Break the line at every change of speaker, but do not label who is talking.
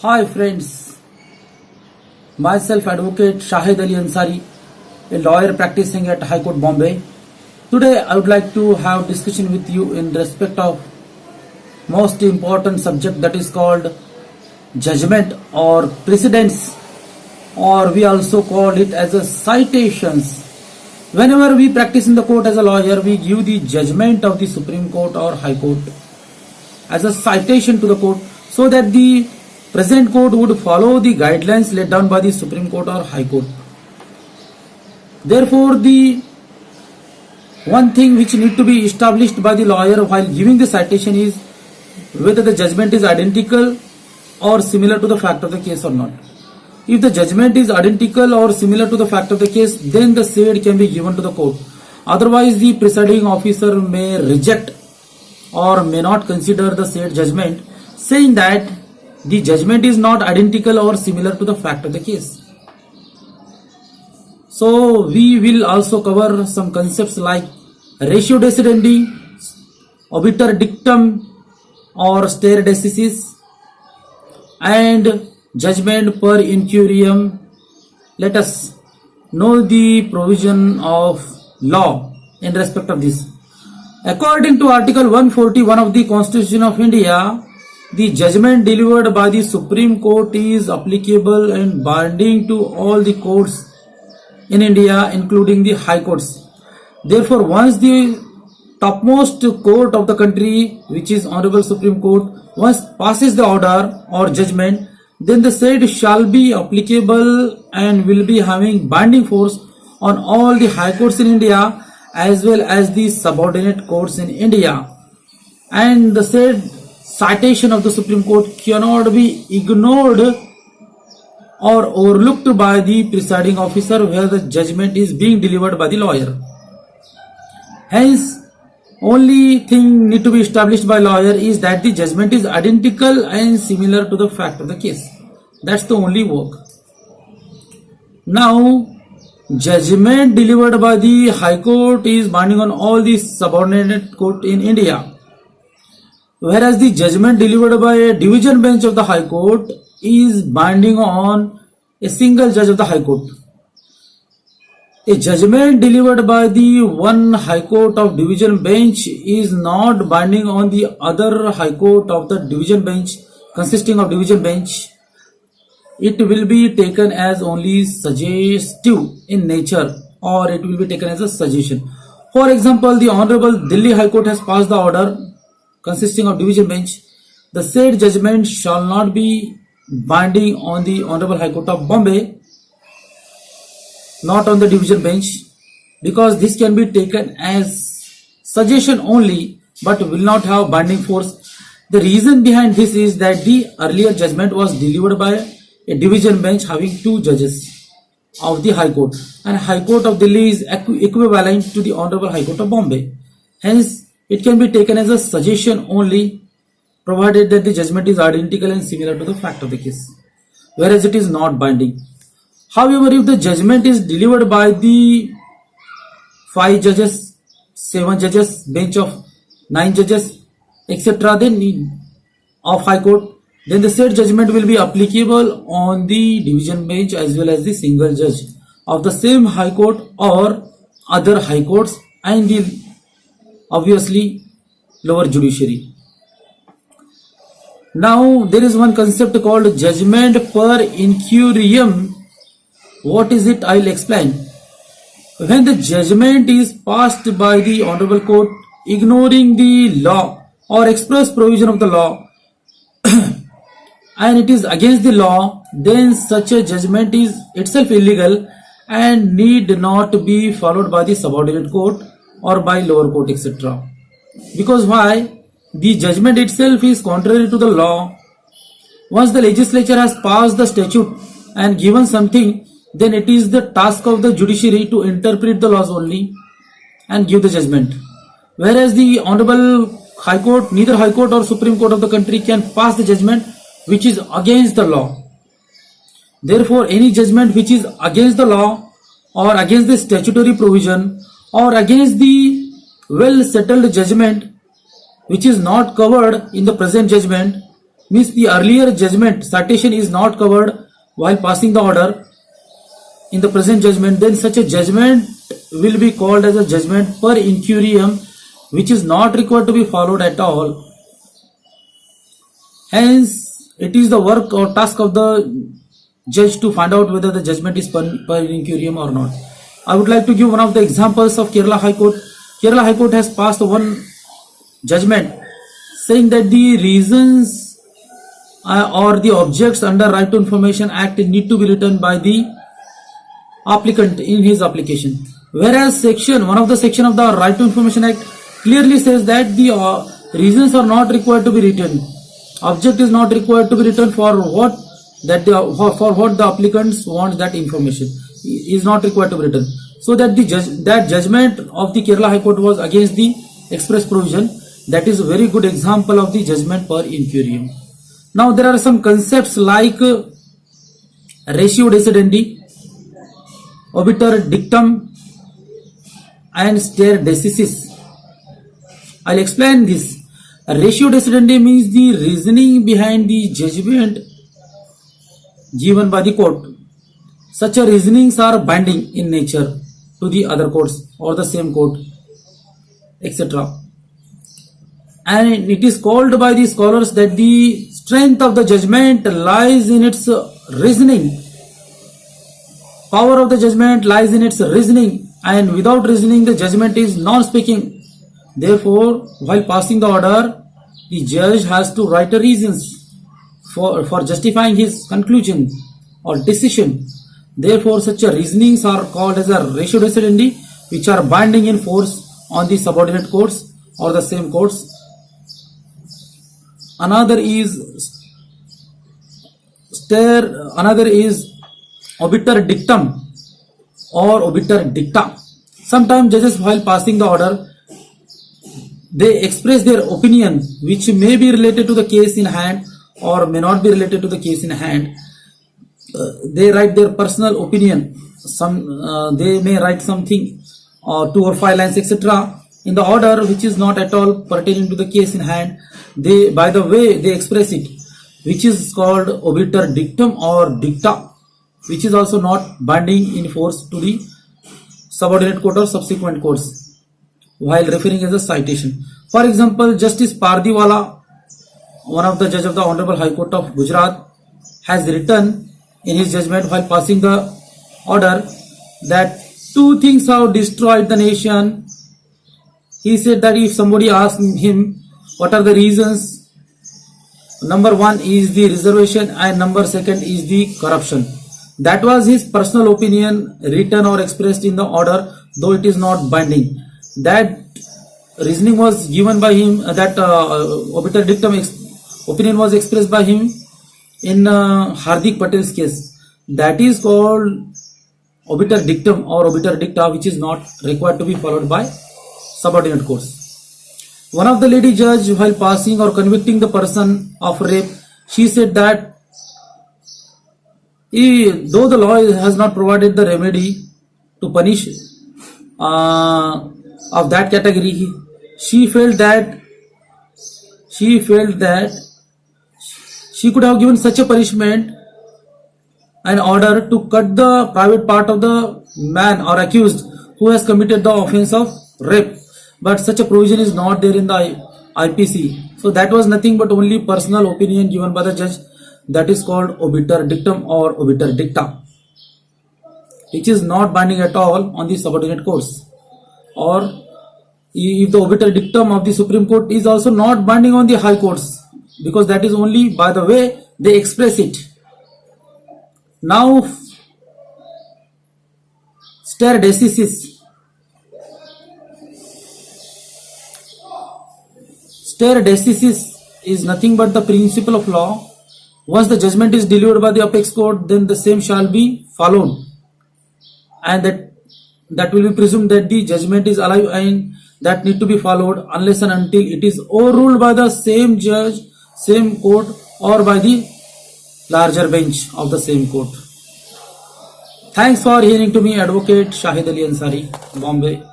Hi friends, myself Advocate Shahid Ali Ansari, a lawyer practicing at High Court Bombay. Today I would like to have discussion with you in respect of most important subject, that is called judgment or precedents, or we also call it as a citations. Whenever we practice in the court as a lawyer, we give the judgment of the Supreme Court or High Court as a citation to the court, so that the present court would follow the guidelines laid down by the Supreme Court or High Court. Therefore, the one thing which need to be established by the lawyer while giving the citation is whether the judgment is identical or similar to the fact of the case or not. If the judgment is identical or similar to the fact of the case, then the said can be given to the court. Otherwise, the presiding officer may reject or may not consider the said judgment, saying that the judgment is not identical or similar to the fact of the case. So we will also cover some concepts like ratio decidendi, obiter dictum or stare decisis, and judgment per incurium. Let us know the provision of law in respect of this. According to Article 141 of the Constitution of India, the judgment delivered by the Supreme Court is applicable and binding to all the courts in India, including the high courts. Therefore, once the topmost court of the country, which is Honorable Supreme Court, once passes the order or judgment, then the said shall be applicable and will be having binding force on all the high courts in India as well as the subordinate courts in India. And the said citation of the Supreme Court cannot be ignored or overlooked by the presiding officer where the judgment is being delivered by the lawyer. Hence, only thing need to be established by lawyer is that the judgment is identical and similar to the fact of the case. That's the only work. Now, judgment delivered by the High Court is binding on all the subordinate court in India, whereas the judgment delivered by a division bench of the High Court is binding on a single judge of the High Court. A judgment delivered by the one High Court of division bench is not binding on the other High Court of the division bench consisting of division bench. It will be taken as only suggestive in nature, or it will be taken as a suggestion. For example, the Honorable Delhi High Court has passed the order consisting of division bench. The said judgment shall not be binding on the Honorable High Court of Bombay, not on the division bench, because this can be taken as suggestion only but will not have binding force. The reason behind this is that the earlier judgment was delivered by a division bench having two judges of the High Court, and High Court of Delhi is equivalent to the Honorable High Court of Bombay. Hence, it can be taken as a suggestion only provided that the judgment is identical and similar to the fact of the case, whereas it is not binding. However, if the judgment is delivered by the 5 judges, 7 judges, bench of 9 judges, etc., then of High Court, then the said judgment will be applicable on the division bench as well as the single judge of the same High Court or other High Courts and the obviously lower judiciary. Now, there is one concept called judgment per incurium. What is it? I'll explain. When the judgment is passed by the Honorable Court ignoring the law or express provision of the law and it is against the law, then such a judgment is itself illegal and need not be followed by the subordinate court or by lower court, etc. Because why? The judgment itself is contrary to the law. Once the legislature has passed the statute and given something, then it is the task of the judiciary to interpret the laws only and give the judgment. Whereas the Honorable High Court, neither High Court or Supreme Court of the country can pass the judgment which is against the law. Therefore, any judgment which is against the law or against the statutory provision or against the well settled judgment which is not covered in the present judgment means the earlier judgment citation is not covered while passing the order in the present judgment, then such a judgment will be called as a judgment per incurium, which is not required to be followed at all. Hence, it is the work or task of the judge to find out whether the judgment is per incurium or not. I would like to give one of the examples of Kerala High Court. Kerala High Court has passed one judgment saying that the reasons or the objects under Right to Information Act need to be written by the applicant in his application. Whereas one of the section of the Right to Information Act clearly says that the reasons are not required to be written. Object is not required to be written for what the applicants want that information is not required to be written. So that that judgment of the Kerala High Court was against the express provision. That is a very good example of the judgment per incurium. Now there are some concepts like ratio decidendi, obiter dictum, and stare decisis. I'll explain this. Ratio decidendi means the reasoning behind the judgment given by the court. Such a reasonings are binding in nature to the other courts or the same court, etc. And it is called by the scholars that the strength of the judgment lies in its reasoning. Power of the judgment lies in its reasoning, and without reasoning the judgment is non-speaking. Therefore, while passing the order, the judge has to write a reasons for justifying his conclusion or decision. Therefore, such a reasonings are called as a ratio decidendi, which are binding in force on the subordinate courts or the same courts. Another is obiter dictum or obiter dicta. Sometimes judges, while passing the order, they express their opinion which may be related to the case in hand or may not be related to the case in hand. They write their personal opinion. They may write something 2 or 5 lines, etc. in the order which is not at all pertaining to the case in hand. By the way they express it, which is called obiter dictum or dicta, which is also not binding in force to the subordinate court or subsequent courts while referring as a citation. For example, Justice Pardiwala, one of the judge of the Honorable High Court of Gujarat, has written in his judgment while passing the order that 2 things have destroyed the nation. He said that if somebody asked him what are the reasons, number 1 is the reservation and number 2 is the corruption. That was his personal opinion written or expressed in the order, though it is not binding. That reasoning was given by him, that obiter dictum opinion was expressed by him in Hardik Patel's case. That is called obiter dictum or obiter dicta, which is not required to be followed by subordinate courts. One of the lady judge, while passing or convicting the person of rape, she said that though the law has not provided the remedy to punish of that category, she felt that she could have given such a punishment in order to cut the private part of the man or accused who has committed the offense of rape. But such a provision is not there in the IPC. So that was nothing but only personal opinion given by the judge. That is called obiter dictum or obiter dicta, which is not binding at all on the subordinate courts. Or if the obiter dictum of the Supreme Court is also not binding on the high courts, because that is only by the way they express it. Now, stare decisis. Stare decisis is nothing but the principle of law. Once the judgment is delivered by the apex court, then the same shall be followed, and that will be presumed that the judgment is alive and that need to be followed unless and until it is overruled by the same judge, same court, or by the larger bench of the same court. Thanks for hearing to me, Advocate Shahid Ali Ansari, Bombay.